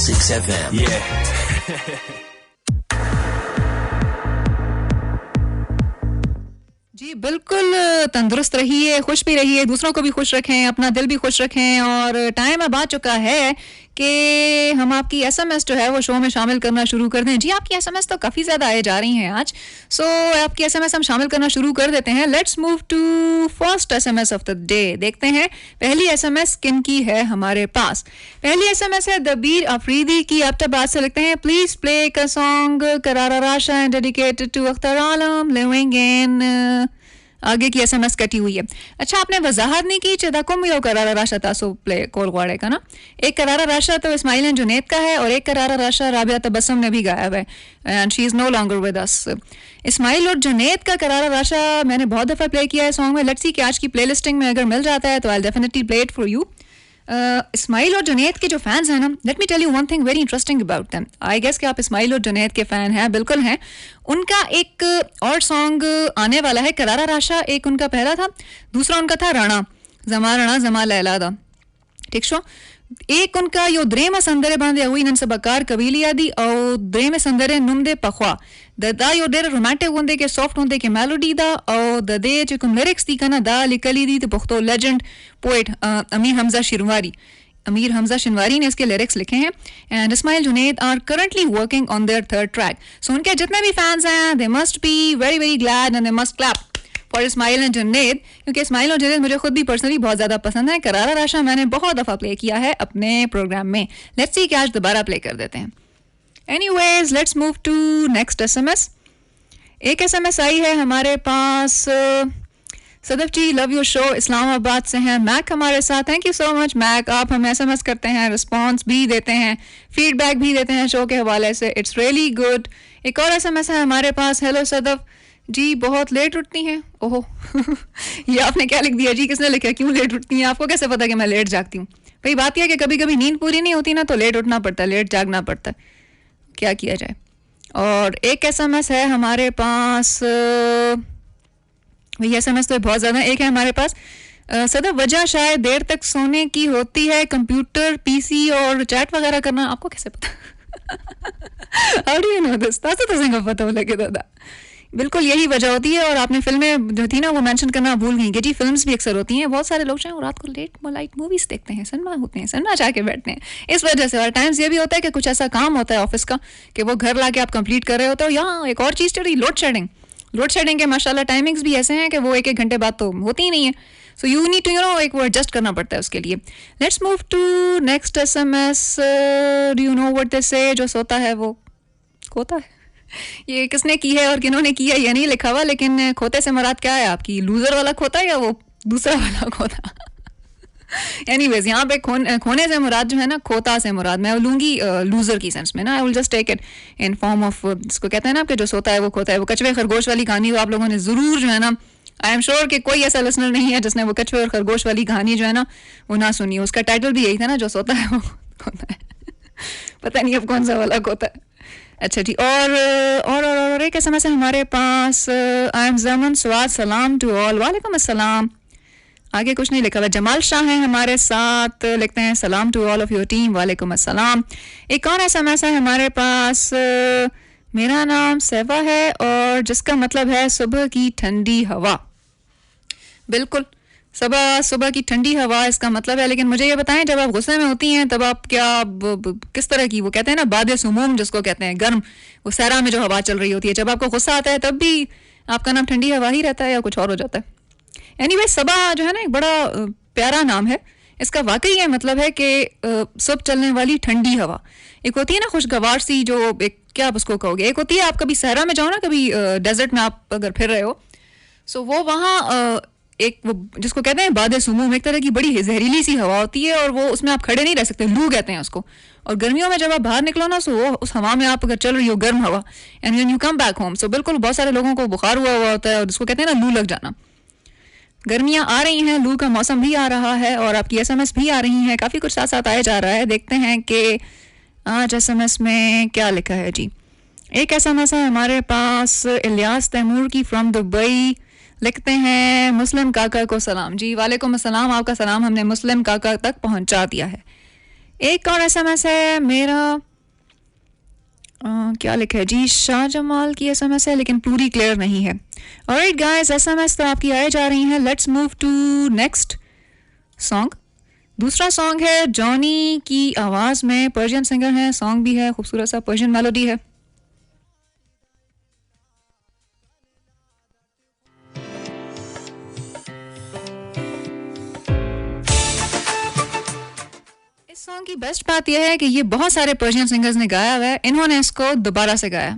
6 FM. Yeah. जी बिल्कुल तंदुरुस्त रहिए, खुश भी रहिए, दूसरों को भी खुश रखें, अपना दिल भी खुश रखें। और टाइम अब आ चुका है कि हम आपकी एसएमएस जो है वो शो में शामिल करना शुरू कर दें। जी आपकी एसएमएस तो काफ़ी ज़्यादा आए जा रही हैं आज, सो आपकी एसएमएस हम शामिल करना शुरू कर देते हैं। Let's move to first SMS of the day. देखते हैं पहली एसएमएस किन की है हमारे पास। पहली एसएमएस है दबीर अफरीदी की। एबटाबाद से लिखते हैं, प्लीज प्ले अ सॉन्ग करारा राशा and dedicated to Akhtar Alam living in. आगे की एसएमएस कटी हुई है। अच्छा आपने वजाहत नहीं की चदाकुम यो करारा राशा तासो प्ले कोल वाड़े का ना। एक करारा राशा तो इस्माइल एंड जुनैद का है और एक करारा राशा राबिया तबस्सुम ने भी गाया है and she is no longer with us. Ismail और जुनैद का करारा राशा मैंने बहुत दफ़ा प्ले किया है सॉन्ग में। लेट्स सी कि आज की प्लेलिस्टिंग में अगर मिल जाता है तो I will definitely play it for you. Ismail और जुनैद के जो फैंस हैं ना, let me tell you one thing very interesting about them. I guess कि आप इस्माइल और जुनैद के फ़ैन हैं, बिल्कुल हैं। उनका एक और सॉन्ग आने वाला है करारा राशा। एक उनका पहला था, दूसरा उनका था राणा जमा लैला दा, ठीक शो। एक उनका यो द्रेम संदरे बांधे हुई नन सबकार कबीलिया दी और द्रेम संदरे नुमदे पखवा दा यो डेर रोमांटिक होंदे के सॉफ्ट होंदे के मेलोडी दा और दे चिकुम लिरिक्स दी कना दा लिकली दी तो पुख्तो लेजेंड पोएट अमीर हमजा शिनवारी ने इसके लिरिक्स लिखे हैं। And Ismail Junaid are currently working on their third track. So उनके जितने भी फैंस हैं they must be very very glad and they must clap for Ismail and Junaid, क्योंकि इस्माइल और जुनैद मुझे खुद भी पर्सनली बहुत ज़्यादा पसंद है। करारा राशा मैंने बहुत दफ़ा प्ले किया है अपने प्रोग्राम में। लेट्स सी कि आज दोबारा प्ले कर देते हैं। Anyways let's move to next SMS. एक एसएमएस आई है हमारे पास, Sadaf ji love your show, Islamabad से हैं मैक हमारे साथ। Thank you so much Mac, आप हमें एसएमएस करते हैं, रिस्पॉन्स भी देते हैं, फीडबैक भी देते हैं शो के हवाले से, इट्स रियली गुड। एक और एसएमएस है हमारे पास, हेलो सदफ जी बहुत लेट उठती हैं। ओहो ये आपने क्या लिख दिया जी, किसने लिखा क्यों लेट उठती हैं? आपको कैसे पता कि मैं लेट जागती हूँ? भाई बात यह है कि कभी कभी नींद पूरी नहीं होती ना तो लेट उठना पड़ता है, लेट जागना पड़ता है, क्या किया जाए। और एक एसएमएस है हमारे पास, भैया एसएमएस तो बहुत ज़्यादा। एक है हमारे पास, सदा वजह शायद देर तक सोने की होती है, कंप्यूटर पीसी और चैट वगैरह करना। आपको कैसे पता? How do you no this? तो पता हो लगे दादा, बिल्कुल यही वजह होती है। और आपने फिल्में जो थी ना वो मेंशन करना भूल गई कि जी फिल्म्स भी अक्सर होती हैं, बहुत सारे लोग जो हैं रात को लेट लाइट मूवीज देखते हैं, सिनेमा होते हैं, सिनेमा जाके बैठते हैं इस वजह से। और टाइम्स ये भी होता है कि कुछ ऐसा काम होता है ऑफिस का कि वो घर लाके आप कंप्लीट कर रहे होते हो। यहाँ एक और चीज़ चल रही, लोड शेडिंग के माशाल्लाह टाइमिंग्स भी ऐसे हैं कि वो एक एक घंटे बाद तो होती ही नहीं है। सो यू नीड टू एक वो एडजस्ट करना पड़ता है उसके लिए। Let's move to next SMS. Do you know what they say, जो सोता है वो खोता है। ये किसने की है और किन्होंने की है ये नहीं लिखा हुआ, लेकिन खोते से मुराद क्या है आपकी, लूजर वाला खोता या वो दूसरा वाला खोता? एनीवेज यहाँ पे खोने से मुराद जो है ना, खोता से मुराद मैं लूंगी लूजर की सेंस में ना। I will just take it in form of, जिसको कहते हैं ना आपके जो सोता है वो खोता है। वो कछुए खरगोश वाली कहानी आप लोगों ने जरूर जो है ना, आई एम श्योर कि कोई ऐसा लिसनर नहीं है जिसने वो कछुए और खरगोश वाली कहानी जो है ना वो ना सुनी। उसका टाइटल भी यही था ना, जो सोता है वो खोता है। पता नहीं अब कौन सा वाला खोता है। अच्छा जी, और एक एसएमएस है हमारे पास, आई एम जमन स्वाद सलाम टू ऑल। वालेकुम अस्सलाम। आगे कुछ नहीं लिखा हुआ। जमाल शाह हैं हमारे साथ, लिखते हैं सलाम to all of your team. वालेकुम अस्सलाम। एक और एसएमएस है हमारे पास, मेरा नाम सेवा है और जिसका मतलब है सुबह की ठंडी हवा। बिल्कुल सुबह की ठंडी हवा इसका मतलब है। लेकिन मुझे ये बताएं, जब आप गुस्से में होती हैं तब आप क्या किस तरह की, वो कहते हैं ना बादे सुमूम जिसको कहते हैं, गर्म वो सहरा में जो हवा चल रही होती है, जब आपको गुस्सा आता है तब भी आपका नाम ठंडी हवा ही रहता है या कुछ और हो जाता है? एनीवे सबा जो है ना एक बड़ा प्यारा नाम है। इसका वाकई ये मतलब है कि सुबह चलने वाली ठंडी हवा। एक होती है ना खुशगवार सी, जो एक क्या आप उसको कहोगे, एक होती है आप कभी सहरा में जाओ ना, कभी डेजर्ट में आप अगर फिर रहे हो, सो वो वहाँ एक वो जिसको कहते हैं बादे सुमूम, एक तरह की बड़ी जहरीली सी हवा होती है और वो उसमें आप खड़े नहीं रह सकते, लू कहते हैं उसको। और गर्मियों में जब आप बाहर निकलो ना, सो वो उस हवा में आप अगर चल रही हो गर्म हवा, and when you come back home, so बिल्कुल बहुत सारे लोगों को बुखार हुआ होता है और जिसको कहते हैं ना लू लग जाना। गर्मियाँ आ रही हैं, लू का मौसम भी आ रहा है और आपकी एसएमएस भी आ रही हैं, काफ़ी कुछ साथ साथ आया जा रहा है। देखते हैं कि आज एसएमएस में क्या लिखा है जी। एक एसएमएस है हमारे पास, इलियास तैमूर की फ्रॉम दुबई, लिखते हैं मुस्लिम काका को सलाम। जी वालेकुम अस्सलाम, आपका सलाम हमने मुस्लिम काका तक पहुंचा दिया है। एक और एसएमएस है मेरा, क्या लिखा है जी, शाह जमाल की एसएमएस है लेकिन पूरी क्लियर नहीं है. ऑलराइट गाइस, एसएमएस तो आपकी आए जा रही हैं. Let's move to next song. दूसरा सॉन्ग है जॉनी की आवाज़ में, पर्शियन सिंगर है, सॉन्ग भी है, खूबसूरत सा पर्शियन मेलोडी है. इस सॉन्ग की बेस्ट बात यह है कि ये बहुत सारे पर्शियन सिंगर्स ने गाया हुआ है, इन्होंने इसको दोबारा से गाया.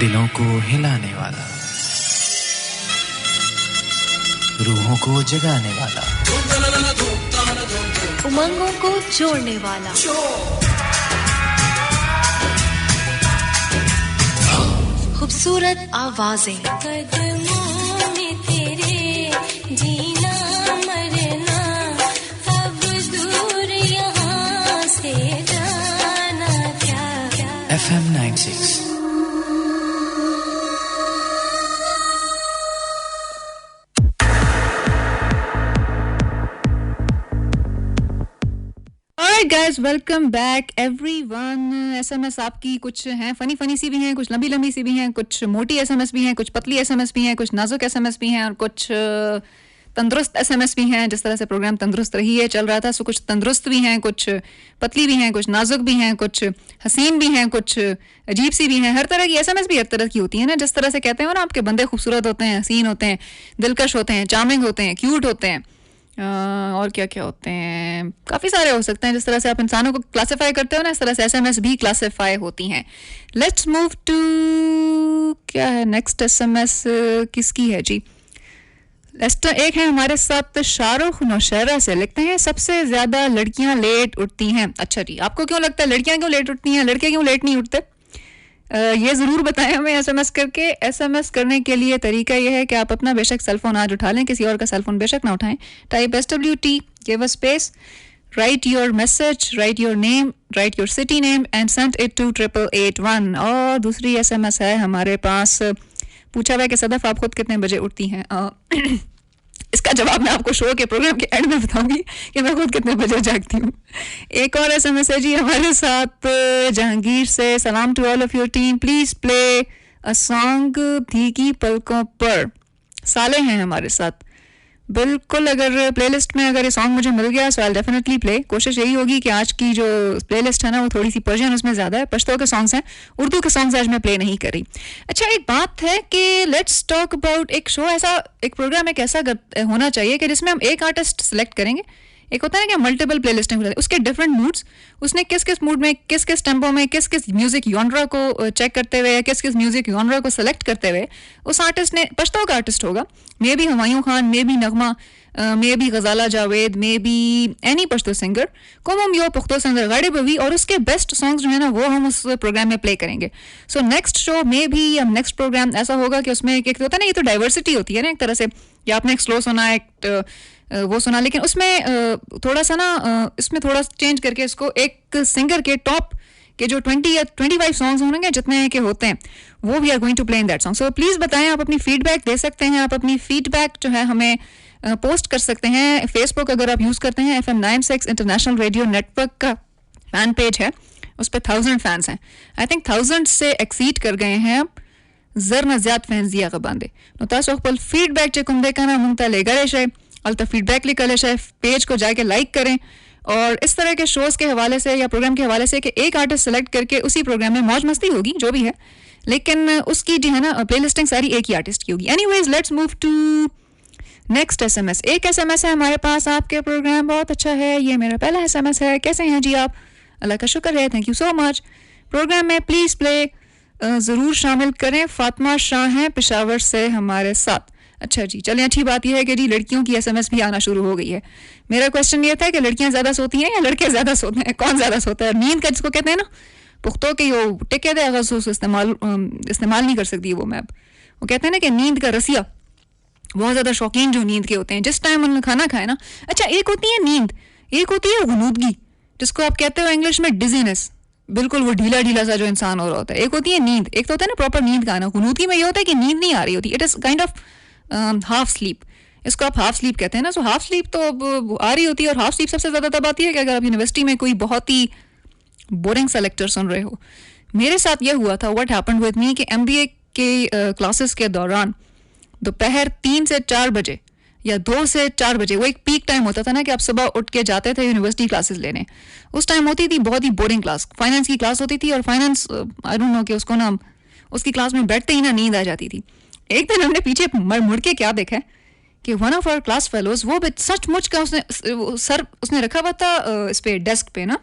दिलों को हिलाने वाला रूहों को जगाने वाला उमंगों को जोड़ने वाला खूबसूरत आवाजें कदमों में तेरे जीना मरना अब दूर यहाँ से जाना क्या FM 96 guys welcome back everyone. SMS आपकी कुछ हैं फनी फनी सी भी हैं, कुछ लंबी लंबी सी भी हैं, कुछ मोटी एसएमएस भी हैं, कुछ पतली एसएमएस भी हैं, कुछ नाजुक एसएमएस भी हैं और कुछ तंदुरुस्त एसएमएस भी हैं. जिस तरह से प्रोग्राम तंदुरुस्त रही है चल रहा था, सो कुछ तंदुरुस्त भी हैं, कुछ पतली भी हैं, कुछ नाजुक भी हैं, कुछ हसीन भी हैं, कुछ अजीब सी भी हैं. हर तरह की एसएमएस भी हर तरह की होती है ना. जिस तरह से कहते हैं ना आपके बंदे खूबसूरत होते हैं, हसीन होते हैं, दिलकश होते हैं, चार्मिंग होते हैं, क्यूट होते हैं, और क्या क्या होते हैं, काफ़ी सारे हो सकते हैं. जिस तरह से आप इंसानों को क्लासिफाई करते हो ना, इस तरह से एसएमएस भी क्लासिफाई होती हैं. लेट्स मूव टू क्या है नेक्स्ट एसएमएस किसकी है जी. लेस्टर एक है हमारे साथ, शाहरुख नौशहरा से लिखते हैं सबसे ज्यादा लड़कियां लेट उठती हैं। अच्छा जी, आपको क्यों लगता है लड़कियां क्यों लेट उठती हैं, लड़के क्यों लेट नहीं उठते? ये ज़रूर बताएं हमें एसएमएस करके। एसएमएस करने के लिए तरीका यह है कि आप अपना बेशक सेलफोन आज उठा लें, किसी और का सेलफोन बेशक ना उठाएं। Type SWT, give a space, write your message, write your name, write your city name and send it to 8881। और दूसरी एसएमएस है हमारे पास, पूछा हुआ है कि सदफ आप खुद कितने बजे उठती हैं? इसका जवाब मैं आपको शो के प्रोग्राम के एंड में बताऊंगी कि मैं खुद कितने बजे जागती हूँ। एक और एसएमएस है जी हमारे साथ जहांगीर से, सलाम to all of your team, please play a song भीगी पलकों पर। साले हैं हमारे साथ, बिल्कुल। अगर प्लेलिस्ट में अगर ये सॉन्ग मुझे मिल गया सो आई डेफिनेटली प्ले। कोशिश यही होगी कि आज की जो प्लेलिस्ट है ना वो थोड़ी सी पर्शियन उसमें ज़्यादा है, पश्तो के सॉन्ग्स हैं, उर्दू के सॉन्ग्स आज मैं प्ले नहीं करी। अच्छा, एक बात है कि लेट्स टॉक अबाउट, एक शो ऐसा, एक प्रोग्राम एक ऐसा होना चाहिए कि जिसमें हम एक आर्टिस्ट सेलेक्ट करेंगे। एक होता है ना कि मल्टीपल प्ले लिस्टिंग, उसके डिफरेंट मूड्स, उसने किस किस मूड में, किस किस टेम्पो में, किस किस म्यूजिक जॉनरा को चेक करते हुए, किस किस म्यूजिक जॉनरा को सेलेक्ट करते हुए उस आर्टिस्ट ने, पश्तो का आर्टिस्ट होगा, maybe Humayun Khan, maybe नगमा, maybe Ghazala Javed, maybe any Pashto singer को हम यो पुख्तो सिंगर गाड़ी बवी, और उसके बेस्ट सॉन्ग्स जो है ना वो हम उस प्रोग्राम में प्ले करेंगे। सो नेक्स्ट शो मे भी या नेक्स्ट प्रोग्राम ऐसा होगा कि उसमें एक होता है ना, ये तो डाइवर्सिटी होती है ना एक तरह से, या आपने एक स्लो सुना, एक वो सुना, लेकिन उसमें थोड़ा सा ना इसमें थोड़ा चेंज करके इसको एक सिंगर के टॉप के जो 20 या 25 सॉन्ग्स होंगे जितने के होते हैं वो we are going to play in that song. So please बताएं, आप अपनी फीडबैक दे सकते हैं, आप अपनी फीडबैक जो है हमें पोस्ट कर सकते हैं। फेसबुक अगर आप यूज़ करते हैं, FM 96 इंटरनेशनल रेडियो नेटवर्क का फैन पेज है, उस पर 1000 फैंस हैं, आई थिंक 1000 से एक्सीड कर गए हैं अब। जरना ज्यादा फैंस दिया बांधे नुतास फीडबैक चेकुम देखा ना मुंगता लेगा रेशे अलता फीडबैक लिखा लेशे, पेज को जाके लाइक करें। और इस तरह के शोज़ के हवाले से या प्रोग्राम के हवाले से कि एक आर्टिस्ट सेलेक्ट करके उसी प्रोग्राम में मौज मस्ती होगी जो भी है, लेकिन उसकी जो है ना प्लेलिस्टिंग सारी एक ही आर्टिस्ट की होगी। Anyways let's move to next SMS. एक एसएमएस है हमारे पास, आपके प्रोग्राम बहुत अच्छा है, ये मेरा पहला एसएमएस है, कैसे हैं जी आप? अल्लाह का शुक्र है, thank you so much. Program में प्लीज़ प्ले ज़रूर शामिल करें। फातिमा शाह हैं पेशावर से हमारे साथ। अच्छा जी, चलें, अच्छी बात यह है कि जी लड़कियों की एसएमएस भी आना शुरू हो गई है। मेरा क्वेश्चन ये था कि लड़कियां ज़्यादा सोती हैं या लड़के ज़्यादा सोते हैं, कौन ज़्यादा सोता है? नींद का जिसको कहते हैं ना, पुख्तों के वो टिके दे अगर इस्तेमाल नहीं कर सकती वो मैप, वो कहते हैं ना कि नींद का रसिया, बहुत ज़्यादा शौकीन जो नींद के होते हैं जिस टाइम उन्होंने खाना खाए ना। अच्छा, एक होती है नींद, एक होती है गुनूदगी जिसको आप कहते हो इंग्लिश में डिजीनेस, बिल्कुल वो ढीला ढीला सा जो इंसान हो रहा होता है। एक होती है नींद, एक तो होता है ना प्रॉपर नींद का आना। गुनूदगी में ये होता है कि नींद नहीं आ रही होती, it is kind of half sleep, इसको आप हाफ स्लीप कहते हैं ना। सो हाफ स्लीप तो आ रही होती है, और हाफ स्लीप सबसे ज़्यादा तब आती है कि अगर आप यूनिवर्सिटी में कोई बहुत ही बोरिंग सा लेक्चर सुन रहे हो। मेरे साथ ये हुआ था, व्हाट हैपेंड विद मी, कि MBA के क्लासेस के दौरान दोपहर 3 से 4 बजे या 2 से 4 बजे वो एक पीक टाइम होता था ना कि आप सुबह उठ के जाते थे यूनिवर्सिटी क्लासेस लेने। उस टाइम होती थी बहुत ही बोरिंग क्लास, फाइनेंस की क्लास होती थी, और फाइनेंस आई डोंट नो कि उसको ना उसकी क्लास में बैठते ही ना नींद आ जाती थी। एक दिन हमने पीछे मुड़ के क्या देखा है कि one of our class fellows, वो सचमुच का उसने रखा हुआ था इस पे डेस्क पे ना,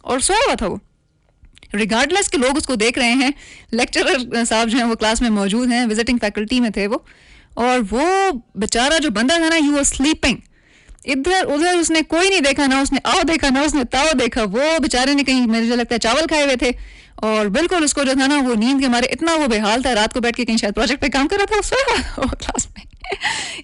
और सोया हुआ था वो, रिगार्डलेस के लोग उसको देख रहे हैं। लेक्चरर साहब जो हैं वो क्लास में मौजूद हैं, विजिटिंग फैकल्टी में थे वो, और वो बेचारा जो बंदा था ना, यू वाज स्लीपिंग। इधर उधर उसने कोई नहीं देखा, ना उसने आओ देखा ना उसने ताओ देखा। वो बेचारे ने कहीं मुझे लगता है चावल खाए हुए थे, और बिल्कुल उसको जो था ना वो नींद के मारे इतना वो बेहाल था, रात को बैठ के कहीं शायद प्रोजेक्ट पे काम कर रहा था उसमें क्लास में।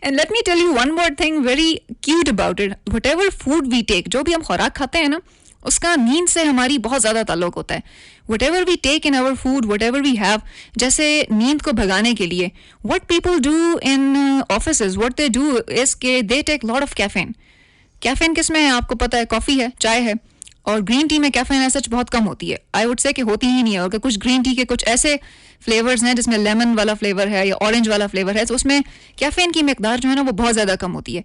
And let me tell you one more thing very cute about it, whatever food we take, जो भी हम खुराक खाते हैं ना उसका नींद से हमारी बहुत ज़्यादा ताल्लुक होता है। Whatever we take in our food, whatever we have, जैसे नींद को भगाने के लिए what people do in offices, what they do is के they take lot of caffeine. Caffeine किस में है आपको पता है? कॉफ़ी है, चाय है, और ग्रीन टी में कैफीन ऐसा बहुत कम होती है। आई वुड से कि होती ही नहीं है, और कुछ ग्रीन टी के कुछ ऐसे फ्लेवर्स हैं जिसमें लेमन वाला फ्लेवर है या ऑरेंज वाला फ्लेवर है, तो उसमें कैफीन की मिकदार जो है ना वो बहुत ज़्यादा कम होती है।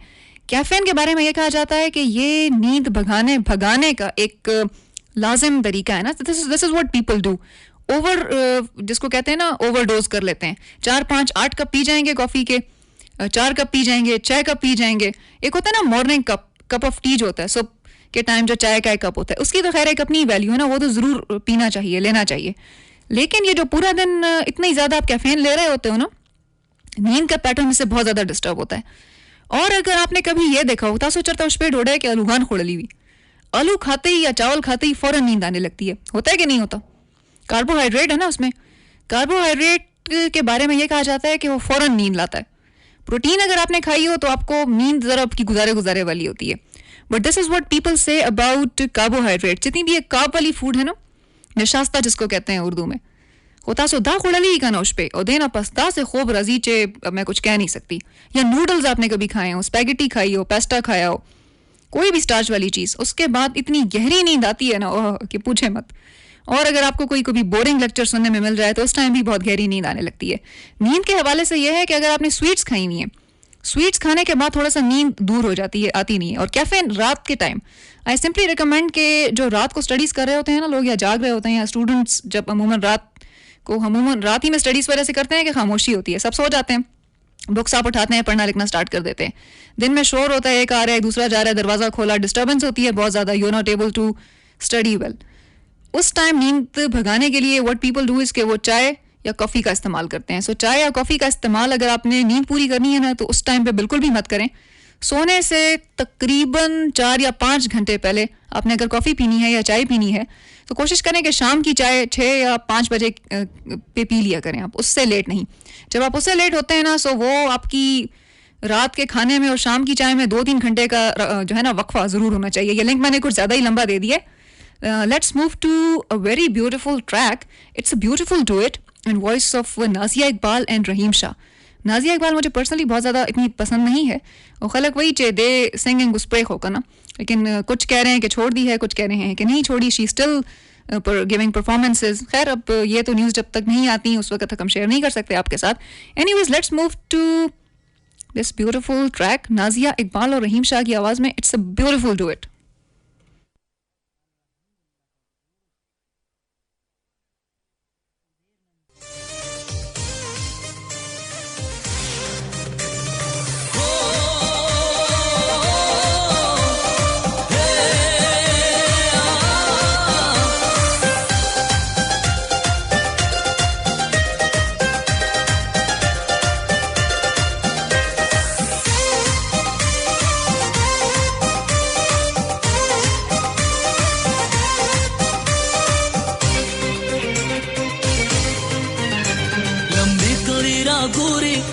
कैफीन के बारे में ये कहा जाता है कि ये नींद भगाने का एक लाजिम तरीका है ना। This is what people do. जिसको कहते हैं ना ओवरडोज कर लेते हैं, 4, 5, 8 कप पी जाएंगे कॉफ़ी के, 4 कप पी जाएंगे, 6 कप पी जाएंगे। एक होता है ना मॉर्निंग कप ऑफ टी जो होता है सुबह के टाइम, जो चाय का एक कप होता है, उसकी तो खैर एक अपनी वैल्यू है ना, वो तो ज़रूर पीना चाहिए, लेना चाहिए। लेकिन ये जो पूरा दिन इतनी ज़्यादा आप कैफीन ले रहे होते हो ना, नींद का पैटर्न इससे बहुत ज़्यादा डिस्टर्ब होता है। और अगर आपने कभी ये देखा हो तासो चरता उस पे ढोड़ा है कि आलूगान खोड़ली हुई, आलू खाते ही या चावल खाते ही फौरन नींद आने लगती है. होता है कि नहीं होता? कार्बोहाइड्रेट है ना उसमें. कार्बोहाइड्रेट के बारे में ये कहा जाता है कि वो फौरन नींद लाता है. प्रोटीन अगर आपने खाई हो तो आपको नींद जरा आपकी गुजारे वाली होती है. But this is what people say about carbohydrate. जितनी भी एक कार्ब वाली फूड है ना, नशास्ता जिसको कहते हैं उर्दू में, होता सो दा खुड़ली का ना उस पे और देना पस्ता से खूब रजी चे. अब मैं कुछ कह नहीं सकती. या नूडल्स आपने कभी खाए हो, स्पैगेटी खाई हो, पेस्टा खाया हो, कोई भी स्टार्च वाली चीज, उसके बाद इतनी गहरी नींद आती है ना ओह कि पूछे मत. और अगर आपको कोई कभी बोरिंग लेक्चर सुनने में मिल जाए तो उस टाइम भी बहुत गहरी नींद आने लगती है. नींद के हवाले से यह है कि अगर आपने स्वीट्स खाई हुई हैं, स्वीट्स खाने के बाद थोड़ा सा नींद दूर हो जाती है, आती नहीं है. और कैफीन रात के टाइम, आई सिंपली रिकमेंड के जो रात को स्टडीज कर रहे होते हैं ना लोग, या जाग रहे होते हैं, या स्टूडेंट्स जब अमूमन रात ही में स्टडीज वजह से करते हैं कि खामोशी होती है, सब सो जाते हैं, बुक्स आप उठाते हैं, पढ़ना लिखना स्टार्ट कर देते हैं. दिन में शोर होता है, एक आ रहा है दूसरा जा रहा है, दरवाजा खोला, डिस्टर्बेंस होती है बहुत ज्यादा, you not able to study well. उस टाइम नींद भगाने के लिए व्हाट पीपल डू इज के वो चाय या कॉफ़ी का इस्तेमाल करते हैं. सो चाय या कॉफ़ी का इस्तेमाल अगर आपने नींद पूरी करनी है ना तो उस टाइम पे बिल्कुल भी मत करें. सोने से तकरीबन 4 या 5 घंटे पहले आपने अगर कॉफ़ी पीनी है या चाय पीनी है तो कोशिश करें कि शाम की चाय 6 या 5 बजे पे पी लिया करें आप, उससे लेट नहीं. जब आप उससे लेट होते हैं ना सो वो आपकी रात के खाने में और शाम की चाय में 2-3 घंटे का जो है ना वक्फा ज़रूर होना चाहिए. ये लिंक मैंने कुछ ज़्यादा ही लंबा दे दिया. Let's move to a very beautiful track. It's a beautiful duet in voice of Nazia Iqbal and Rahim Shah. Nazia Iqbal मुझे पर्सनली बहुत ज़्यादा इतनी पसंद नहीं है, और खलक वही चे दे सिंगिंग गुस्प्रेक होकर ना, लेकिन कुछ कह रहे हैं कि छोड़ दी है, कुछ कह रहे हैं कि नहीं छोड़ी, शी स्टिल गिविंग परफॉर्मेंसेज. खैर अब ये तो न्यूज़ जब तक नहीं आती उस वक्त तक हम शेयर नहीं कर सकते आपके साथ. Anyways let's move to this beautiful track, Nazia Iqbal और रहीम शाह की आवाज़ में. It's a beautiful duet.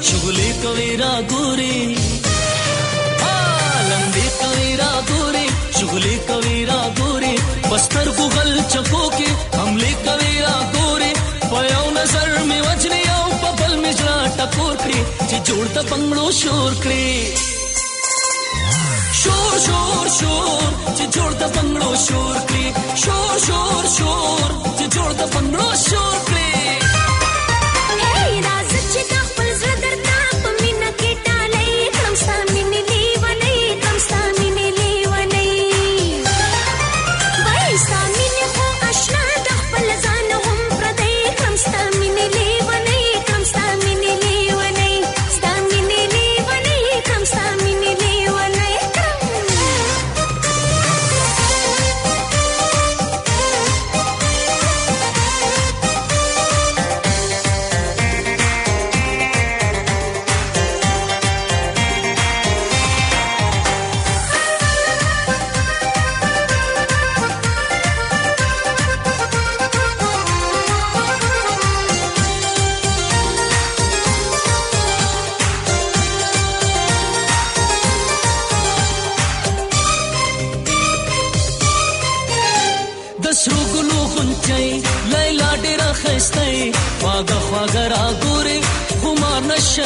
शुगली कवीरा गोरी, लंबी कवीरा गोरी, शुगली कवीरा गोरी, बस्तर गुगल चको के हमली कवीरा गोरी, पयाव नजर में वजनी आओ पबल में जरा टकोर करी, जी जोड़ता बंगलो शोर करी, शोर शोर शोर, जी जोड़ता बंगलो शोर करी, शोर शोर शोर, जी जोड़ता बंगलो शोर करी.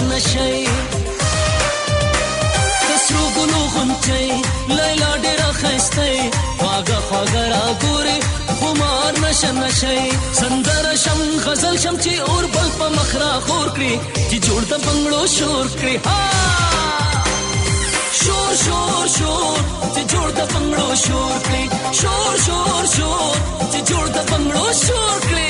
नशे कसरू गुलू गुंचे लैला डेरा खस्ते वागा खगरा गोरे खुमार नशे संदर शम गजल शमची और बल्प मखरा खोर करी जी जोड़ता बंगलो शोर करी. हा शोर शोर शोर जी जोड़ता बंगलो शोर करी, शोर शोर शोर जी जोड़ता बंगलो शोर करी.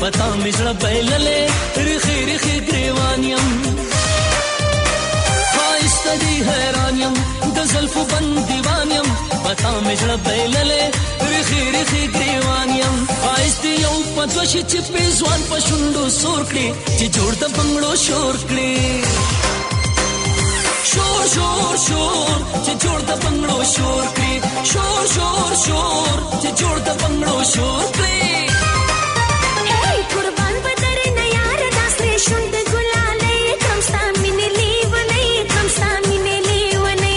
पता मिजड़ा बैलले रिखी रिखी ग्रेवानियम खाइस्तदी हैरानियम दजल्फ बंदीवानियम पता मिजड़ा बैलले रिखी रिखी ग्रेवानियम खाइस्ती यौ पद्वशी चिपी जवान पशुंडो सोरकड़ी ची जोड़ द बंगलो शोरकड़ी शोर शोर शोर ची जोड़ द बंगलो शोरकड़ी शोर शोर शोर ची जोड़ द बंगलो शोरकड़ी Hey, kurban badare na yaar dasre shund gulale kam stamine leevane kam stamine leevane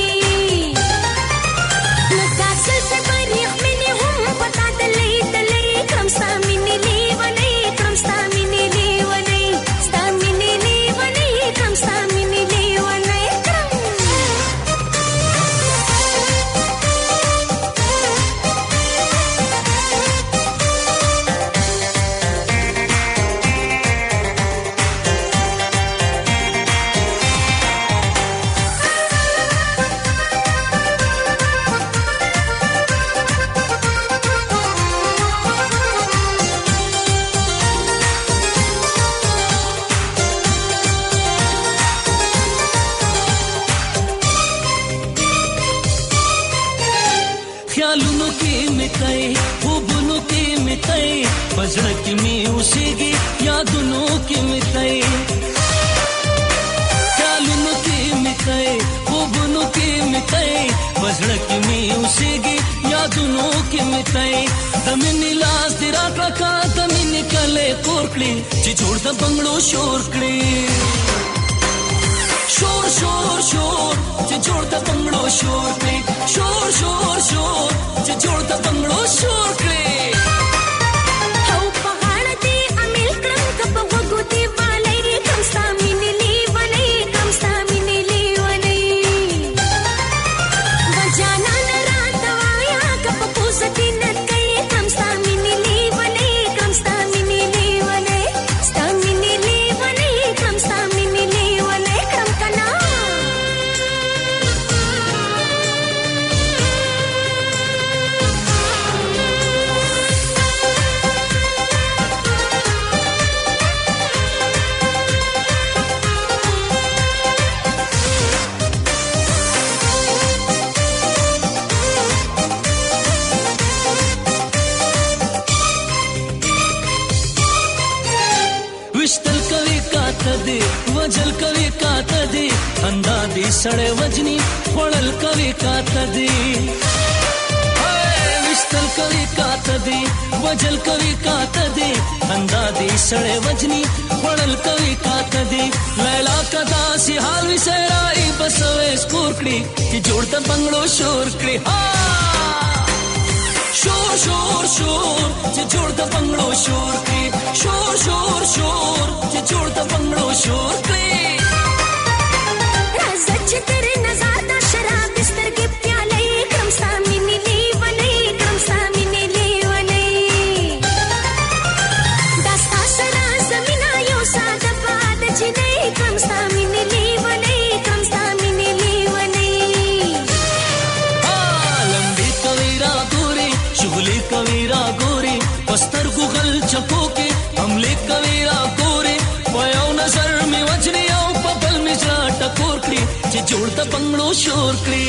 Nagasal se barikh mene hum pata dale dale kam stamine leevane kam stamine leevane stamine leevane kam stamine leevane ख्यालों की मिताई खूबों की मिताई बजड़ की में उसेगी यादों की मिताई ख्यालों की मिताई खूबों की मिताई बजड़ की में उसेगी यादों की मिताई दमिनी लाश दिरा का दमिनी कले कोरकड़ी ची जोड़ द बंगलो शोरकड़ी शोर शोर शोर ची जोड़ द बंगलो शोरकड़ी शोर शोर शोर ची जोड़ द बंगलो शोरकड़ी Hau paghalati amil kram kapagudi walai kam stamine leevane kam stamine leevane Vajana naratavaya kapapuzati nakai kam stamine leevane kam stamine leevane stamine leevane kam stamine leevane kam kana विश्तल कवि का तदे वजल कवि का तदे अंदादी सड़े वजनी पड़ल कवि का तदे विश्तल कवि का तदे वजल कवि का तदे अंदादी सड़े वजनी पड़ल कवि का तदे लैला कदा सी हाल विसराई बसवे स्कोरकड़ी कि जोड़ द बंगलो शोरकड़ी शोर शोर शोर ची जोड़ द बंगलो शोरकड़ी शोर शोर शोर ची जोड़ द बंगलो शोरकड़ी Razach tere nazada sharab bistar ke pyale kam stamine leevane kam stamine leevane Dasta sara zamina yo sada baad jine kam stamine leevane kam stamine leevane लंबी कवीरा गोरी शुगली कवीरा गोरी बस्तर गुगल चको के हमले कवीरा गोरी पयो नजर में वजनी आओ पबल में जाटा कोरकड़ी ची जोड़ द बंगलो शोरकड़ी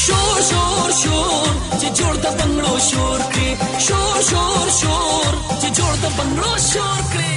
शोर शोर शोर ची जोड़ द बंगलो शोरकड़ी शोर शोर शोर ची जोड़ द बंगलो शोरकड़ी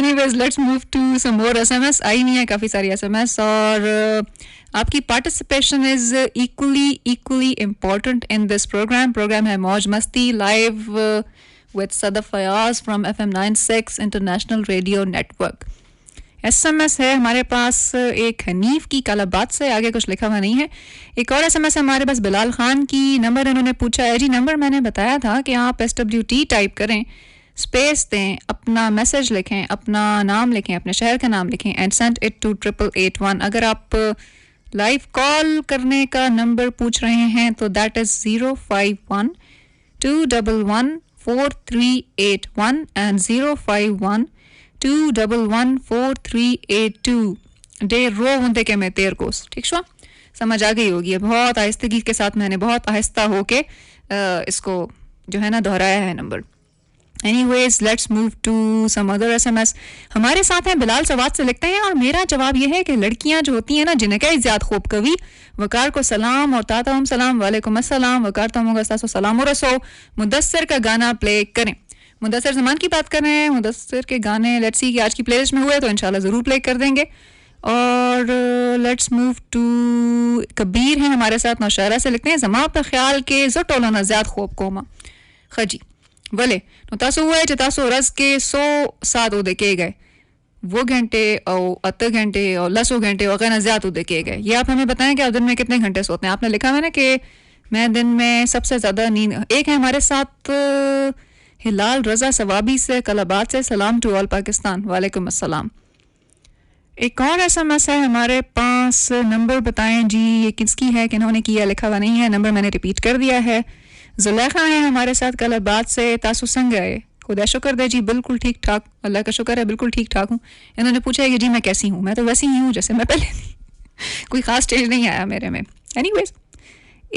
anyways let's move to some more SMS आई नहीं है काफी सारी SMS और आपकी participation is equally important in this program है मौज मस्ती live with Sadaf Fayaz from FM 96 International Radio Network. SMS है हमारे पास एक हनीफ की कालाबाद से, आगे कुछ लिखा हुआ नहीं है. एक और SMS है हमारे पास बिलाल खान की, नंबर इन्होंने पूछा है जी. नंबर मैंने बताया था कि आप SWT टाइप करें, स्पेस दें, अपना मैसेज लिखें, अपना नाम लिखें, अपने शहर का नाम लिखें एंड सेंड इट टू 8881. अगर आप लाइव कॉल करने का नंबर पूछ रहे हैं तो दैट इज 051-211-4381 एंड 051-211-4382 डे रो होंदे के मैं तेर कोस ठीक शो समझ आ गई होगी. बहुत आहिस्तगी के साथ मैंने बहुत आहिस्ता होके इसको जो है ना दोहराया है number. Anyways, let's move to some other SMS. हमारे साथ हैं बिलाल सवाद से लिखते हैं और मेरा जवाब यह है कि लड़कियां जो होती हैं ना जिनका इज़्ज़ात खूब कवि वकार को सलाम और ताता हम सलाम वालेकुम अस्सलाम वकार तमगस्तासो सलाम और रसो मुदस्सिर का गाना प्ले करें. मुदस्सिर ज़मान की बात कर रहे हैं. मुदस्सिर के गाने लेट्स सी कि आज की प्लेलिस्ट में हुए तो इंशाल्लाह ज़रूर प्ले कर देंगे. और लेट्स मूव टू कबीर हैं हमारे साथ नौशहरा से लिखते हैं जमा पर ख्याल के ज़टोलाना ज़्यादा खूब कोमा खजी वले नो तासो हुए च तासो रस के 100 सात उदे के गए वो घंटे और अत घंटे और लसो घंटे वगैरह ज़्यादा उदे के गए. ये आप हमें बताएं कि आप दिन में कितने घंटे सोते हैं. आपने लिखा है ना कि मैं दिन में सबसे ज़्यादा नींद. एक है हमारे साथ हिलाल रज़ा सवाबी से कलाबाद से सलाम टू ऑल पाकिस्तान वालेकुम अस्सलाम. एक और SMS है हमारे पास. नंबर बताएं जी ये किसकी है किन्होंने किया लिखा हुआ नहीं है. नंबर मैंने रिपीट कर दिया है. जुलेखा है हमारे साथ कलाबाद से. तासु संग है खुदा शुक्र दे जी बिल्कुल ठीक ठाक अल्लाह का शुक्र है बिल्कुल ठीक ठाक हूँ. इन्होंने पूछा है कि जी मैं कैसी हूँ. मैं तो वैसी ही हूँ जैसे मैं पहले थी. कोई ख़ास चेंज नहीं आया मेरे में. एनीवेज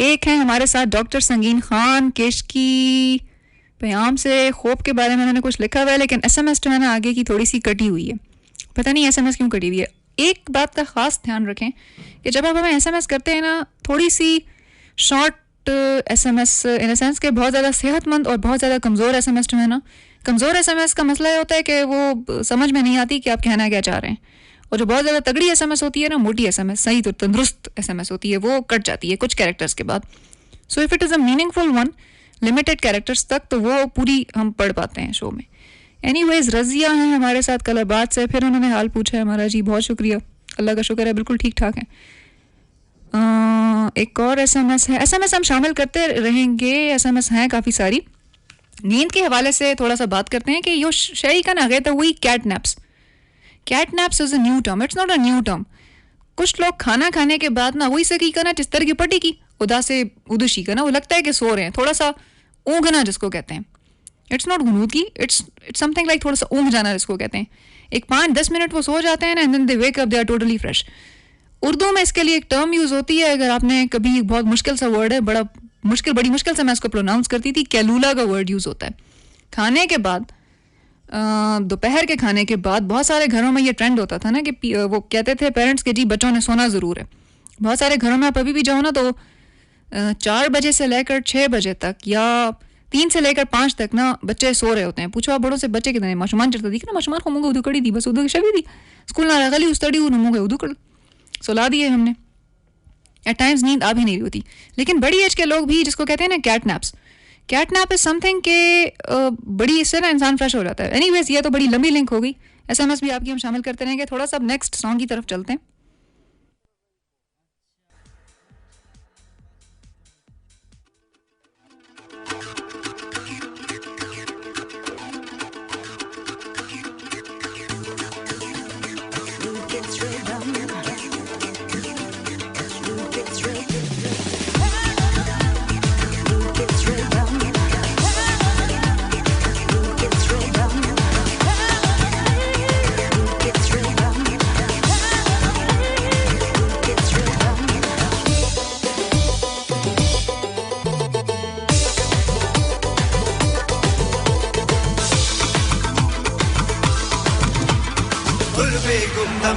एक है हमारे साथ डॉक्टर संगीन खान केश की प्याम से खोप के बारे में उन्होंने कुछ लिखा हुआ है लेकिन SMS जो है ना आगे की थोड़ी सी कटी हुई है. पता नहीं SMS क्यों कटी हुई है. एक बात का ख़ास ध्यान रखें कि जब आप हमें SMS करते हैं ना थोड़ी सी short SMS in the sense के बहुत ज़्यादा सेहतमंद और बहुत ज़्यादा कमज़ोर SMS जो है ना. कमज़ोर SMS का मसला ये होता है कि वो समझ में नहीं आती कि आप कहना क्या चाह रहे हैं. और जो बहुत ज़्यादा तगड़ी SMS होती है ना मोटी SMS सही तो तंदुरुस्त SMS होती है वो कट जाती है कुछ कैरेक्टर्स के बाद. So if it is a meaningful one limited characters तक तो वो पूरी हम पढ़ पाते हैं शो में. एनीवेज रज़िया हैं हमारे साथ कलाबाद से. फिर उन्होंने हाल पूछा है हमारा. जी बहुत शुक्रिया अल्लाह का शुक्र है बिल्कुल ठीक ठाक है. एक और SMS है. SMS हम शामिल करते रहेंगे. SMS हैं काफ़ी सारी. नींद के हवाले से थोड़ा सा बात करते हैं कि यो शई का ना गए तो वही cat naps. Cat naps is a new term. It's not a new term. कुछ लोग खाना खाने के बाद ना वही सकी का ना चिस्तर की पट्टी की उदा से उदुशी का ना वो लगता है कि सो रहे हैं. थोड़ा सा ऊँघना जिसको कहते हैं. इट्स नॉट गुनूदगी इट्स समथिंग लाइक थोड़ा सा ऊँघ जाना जिसको कहते हैं. एक 5-10 मिनट वो सो जाते हैं ना and then they wake up they are totally fresh. Urdu में इसके लिए एक टर्म यूज़ होती है. अगर आपने कभी बहुत मुश्किल सा वर्ड है बड़ी मुश्किल से मैं इसको प्रोनाउंस करती थी. कैलूला का वर्ड यूज़ होता है. खाने के बाद दोपहर के खाने के बाद बहुत सारे घरों में ये ट्रेंड होता था ना कि वो कहते थे पेरेंट्स के जी बच्चों ने सोना ज़रूर है. बहुत सारे घरों में आप अभी भी जाओ ना तो 4 बजे से लेकर 6 बजे तक या 3 से लेकर 5 तक ना बच्चे सो रहे होते हैं. पूछो आप बड़ों से बच्चे कितने माशुमान चढ़ता दिखे ना माशुमान को मुंगे उदू कड़ी दी बस उदू शवी दी स्कूल ना गली उस तड़ी मुंगे उदू कड़ सुला दिए हमने. एट टाइम्स नींद आ भी नहीं होती. लेकिन बड़ी एज के लोग भी जिसको कहते हैं ना कैट नैप इज समथिंग के बड़ी इससे ना इंसान फ्रेश हो जाता है. एनीवेज ये तो बड़ी लंबी लिंक हो गई. SMS भी आपकी हम शामिल करते रहेंगे. थोड़ा सा नेक्स्ट सॉन्ग की तरफ चलते हैं.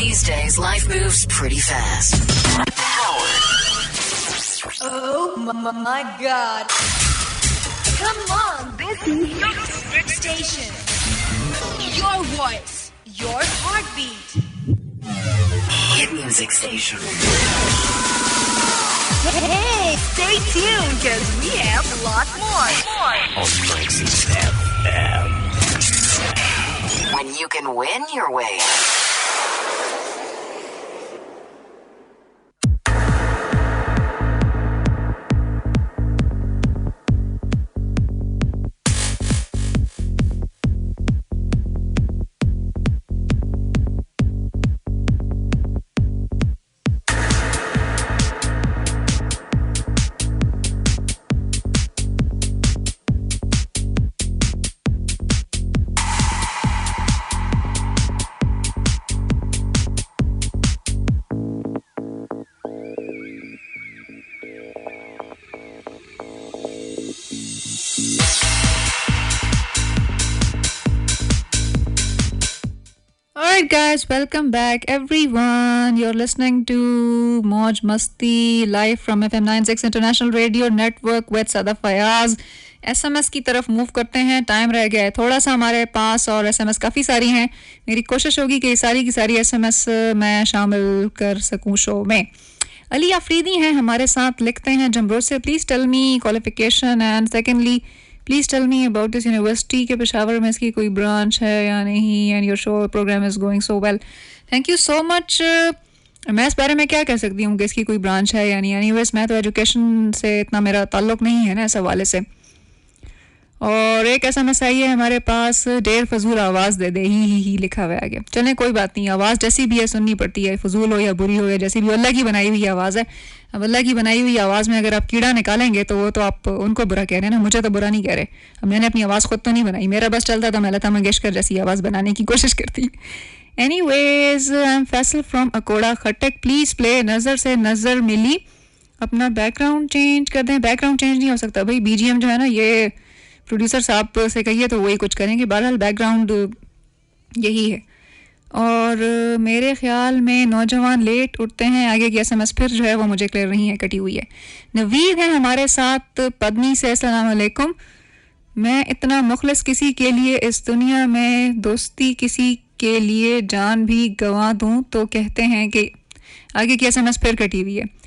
These days, life moves pretty fast. Oh my God. Come on, busy. Your station. Your voice. Your heartbeat. Hit music station. Hey, stay tuned because we have a lot more. On 96 FM. When you can win your way. Guys, welcome back everyone. You're listening to Moj Masti live from FM 96 International Radio Network with Sada Fayaz. SMS की तरफ move करते हैं. Time रह गया है थोड़ा सा हमारे पास और SMS काफ़ी सारी हैं. मेरी कोशिश होगी कि सारी की सारी SMS मैं शामिल कर सकूं शो में. अली आफरीदी हैं हमारे साथ, लिखते हैं जमरोज से. Please tell me qualification and secondly please tell me about this university के पेशावर में इसकी कोई ब्रांच है या नहीं. And your show program is going so well. Thank you so much. मैं इस बारे में क्या कह सकती हूँ कि इसकी कोई ब्रांच है या नहीं. एनीवेज मैं तो एजुकेशन से इतना मेरा ताल्लुक़ नहीं है ना इस हवाले से. और एक SMS आई है हमारे पास, डेढ़ फजूल आवाज़ दे दे ही लिखा हुआ है आगे. चलें कोई बात नहीं, आवाज़ जैसी भी है सुननी पड़ती है, फजूल हो या बुरी हो या जैसी भी, अल्लाह की बनाई हुई आवाज़ है. अब अल्लाह की बनाई हुई आवाज़ में अगर आप कीड़ा निकालेंगे तो वो तो आप उनको बुरा कह रहे हैं ना, मुझे तो बुरा नहीं कह रहे. अब मैंने अपनी आवाज़ खुद तो नहीं बनाई, मेरा बस चलता था मैं लता मंगेशकर जैसी आवाज़ बनाने की कोशिश करती. Anyways I am Faisal from Akora Khattak. Please play नज़र से नज़र मिली. अपना बैकग्राउंड चेंज कर दें. बैकग्राउंड चेंज नहीं हो सकता भाई, BGM जो है ना ये प्रोड्यूसर साहब से कहिए तो वही कुछ करेंगे. बहरहाल बैकग्राउंड यही है. और मेरे ख्याल में नौजवान लेट उठते हैं. आगे की SMS फिर जो है वो मुझे क्लियर नहीं है, कटी हुई है. नवीद है हमारे साथ पद्मी से. अस्सलाम वालेकुम. मैं इतना मुखलिस किसी के लिए इस दुनिया में दोस्ती किसी के लिए जान भी गंवा दूं तो कहते हैं कि. आगे की SMS फिर कटी हुई है.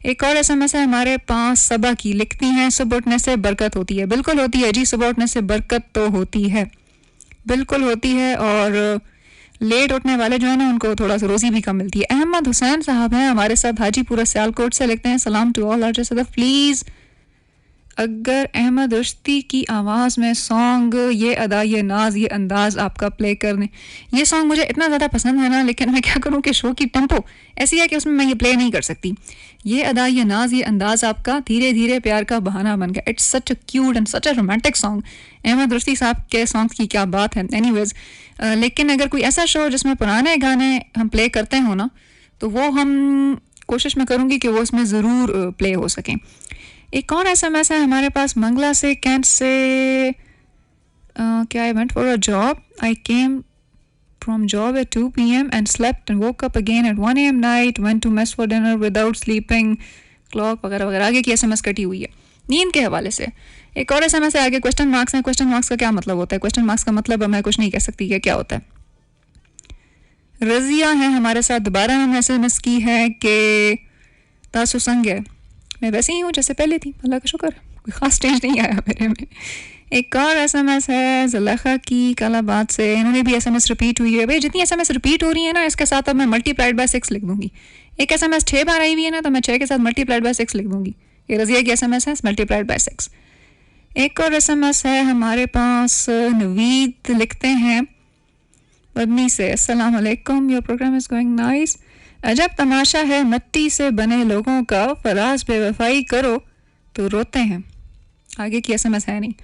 एक और SMS है हमारे पास सबा की, लिखती हैं सुबह उठने से बरकत होती है. बिल्कुल होती है जी, सुबह उठने से बरकत तो होती है, बिल्कुल होती है. और लेट उठने वाले जो है ना उनको थोड़ा सा रोज़ी भी कम मिलती है. अहमद हुसैन साहब हैं हमारे साथ हाजीपुरा सियालकोट से, लिखते हैं सलाम टू ऑल आर्टिस्ट. प्लीज़ अगर अहमद रुश्ती की आवाज़ में सॉन्ग ये अदा ये नाज ये अंदाज़ आपका प्ले कर दें, ये सॉन्ग मुझे इतना ज़्यादा पसंद है ना, लेकिन मैं क्या करूँ कि शो की टेम्पो ऐसी है कि उसमें मैं ये प्ले नहीं कर सकती. ये अदा ये नाज ये अंदाज़ आपका धीरे धीरे प्यार का बहाना बन गया. It's such a cute and such a romantic song. Ahmad Rushdi साहब के सॉन्ग्स की क्या बात है. एनीवेज, लेकिन अगर कोई ऐसा शो जिसमें पुराने गाने हम प्ले करते हो ना, तो वो हम कोशिश में करूँगी कि वो इसमें ज़रूर प्ले हो सकें. एक और SMS है हमारे पास मंगला से, कैंट से. क्या, I went for a job, I came from job at 2 p.m. and slept and woke up again at 1 a.m. night, went to mess for dinner without sleeping, clock वगैरह वगैरह. आगे की SMS कटी हुई है नींद के हवाले से. एक और SMS है आगे, क्वेश्चन मार्क्स है. क्वेश्चन मार्क्स का क्या मतलब होता है? क्वेश्चन मार्क्स का मतलब मैं कुछ नहीं कह सकती कि क्या होता है. रजिया है हमारे साथ, दोबारा हमने SMS की है कि तासु संग है. मैं वैसे ही हूँ जैसे पहले थी, अल्लाह का शुक्र, कोई ख़ास चेंज नहीं आया मेरे में. एक और SMS है ज़ुलेखा की कालाबाद से, इन्होंने भी SMS रिपीट हुई है. भाई जितनी SMS रिपीट हो रही है ना, इसके साथ अब मैं मल्टीप्लाइड बाय 6 लिख दूंगी. एक SMS 6 बार आई हुई है ना, तो मैं 6 के साथ मल्टीप्लाइड बाय 6 लिख दूंगी. ये रज़िया की SMS है, मल्टीप्लाइड बाय 6. एक और SMS है हमारे पास, नवीद लिखते हैं बदनी से, अस्सलाम वालेकुम, your program is going nice. अजब तमाशा है मिट्टी से बने लोगों का, फराज बेवफाई करो तो रोते हैं. आगे की SMS है नहीं.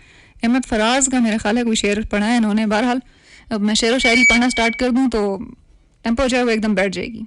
अहमद फराज का मेरा ख्याल है कोई शेर पढ़ा है इन्होंने. बहरहाल अब मैं शेर व शायरी पढ़ना स्टार्ट कर दूं तो टेम्पो जो है वो एकदम बैठ जाएगी.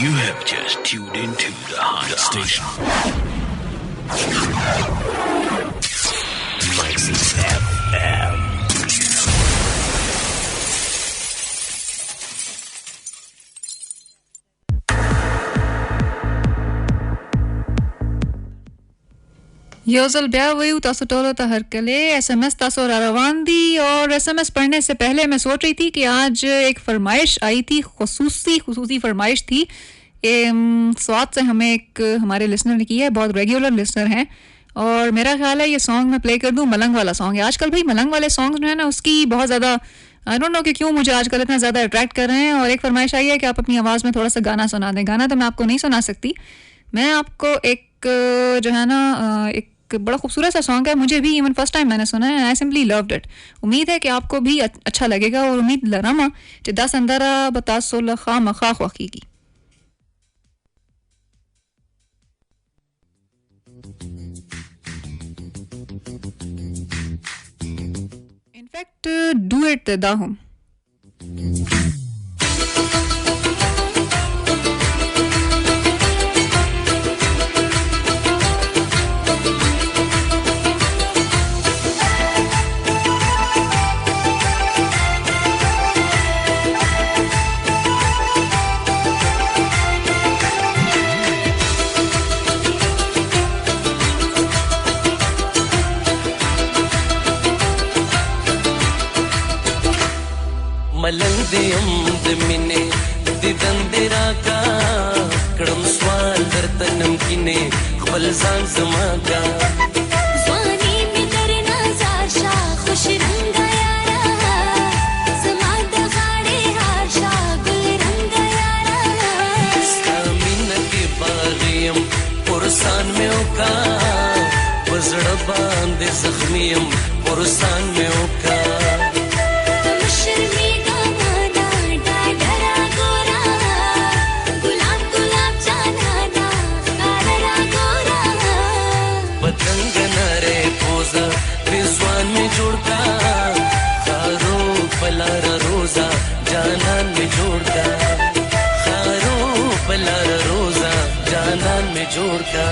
You have just tuned into the hottest station. Maxis FM. योजल ब्याह वही तासो टोलो ता हर कले एसएमएस तासो रवान दी और एसएमएस पढ़ने से पहले मैं सोच रही थी कि आज एक फरमाइश आई थी खुसूसी फरमाइश थी स्वाद से हमें एक हमारे लिसनर ने की है बहुत रेगुलर लिसनर हैं और मेरा ख्याल है ये सॉन्ग मैं प्ले कर दूं मलंग वाला सॉन्ग है आजकल भाई मलंग वाले सॉन्ग जो है ना उसकी बहुत ज़्यादा आई डोंट नो कि क्यों मुझे आजकल इतना ज़्यादा अट्रैक्ट कर रहे हैं और एक फरमाइश आई है कि आप अपनी आवाज़ में थोड़ा सा गाना सुना दें गाना तो मैं आपको नहीं सुना सकती मैं आपको एक जो है ना एक बड़ा खूबसूरत सा सॉन्ग है मुझे भी इवन फर्स्ट टाइम मैंने सुना है आई सिंपली लव्ड इट उम्मीद है कि आपको भी अच्छा लगेगा और उम्मीद लरमा जिदा संदरा बता सोल खा मखा ख्वाखीगी इनफैक्ट डू इट दा हूं मलंग दे अमद मिने दिदन देरा का कडम स्वाल दर्तनम किने खपल जान जमा का स्वानी में करना जाशा खुश रंगा यारा समा दगाड़े हाशा गुल रंगा यारा सामिन के बागियम पुरसान में ओका वजड़ बांधे जख्मियम पुरसान में ओका रिजवान में जोड़ता खारो पलारा रोजा जानान में जोड़ता खारो पलारा रोजा जानान में जोड़ता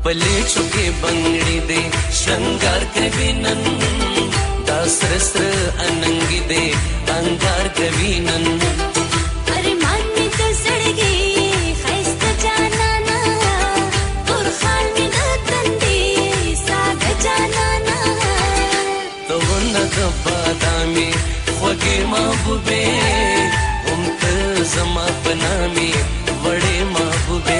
पले चुके बंगड़ी दे श्रृंगार कविनन दासरस्र अनंगी दे अंगार कविनन अरे मान में तो सड़ गई खैस्त जाना ना और खाल में दतंदे साग जाना ना तो न बादामी ख्वगे महबूबे हम त जमा बनामी बड़े महबूबे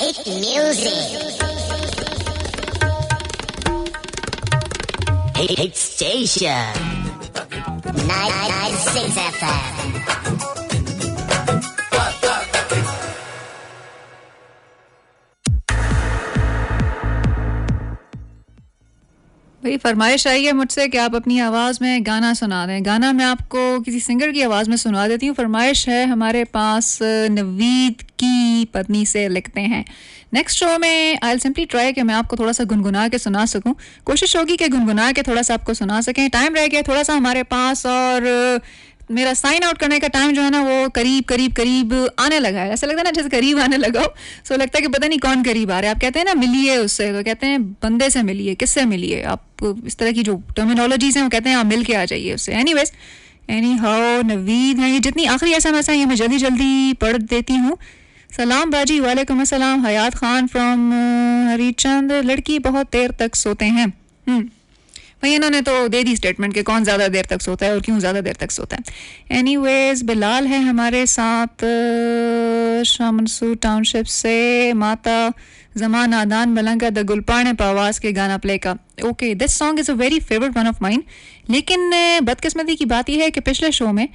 Hit music. Hit station. 996 FM. भाई फरमाइश आई है मुझसे कि आप अपनी आवाज़ में गाना सुना दें. गाना मैं आपको किसी सिंगर की आवाज़ में सुना देती हूँ. फरमाइश है हमारे पास नवीद की पत्नी से लिखते हैं. नेक्स्ट शो में आई विल सिंपली ट्राई कि मैं आपको थोड़ा सा गुनगुना के सुना सकूं. कोशिश होगी कि गुनगुना के थोड़ा सा आपको सुना सकें. टाइम रह गया थोड़ा सा हमारे पास और मेरा साइन आउट करने का टाइम जो है ना वो करीब आने लगा है. ऐसा लगता है ना जैसे करीब आने लगा हो. सो लगता है कि पता नहीं कौन करीब आ रहा है. आप कहते हैं ना मिलिए उससे, तो कहते हैं बंदे से मिलिए. किससे मिलिए? आप इस तरह की जो टर्मिनोलॉजीज हैं वो कहते हैं आप मिल के आ जाइए उससे. एनीवेज एनी हाउ नवीद है. ये जितनी आखिरी SMS है ये मैं जल्दी पढ़ देती हूँ. सलाम बाजी, वालेकुम अस्सलाम. हयात खान फ्रॉम हरीचंद. लड़की बहुत देर तक सोते हैं. भाई इन्होंने तो दे दी स्टेटमेंट कि कौन ज़्यादा देर तक सोता है और क्यों ज़्यादा देर तक सोता है. एनीवेज बिलाल है हमारे साथ शामनसू टाउनशिप से. माता जमान आदान मलंगा द गुलपाने पावास के गाना प्ले का. Okay, this song is a very favourite one of mine. लेकिन बदकिस्मती की बात यह है कि पिछले शो में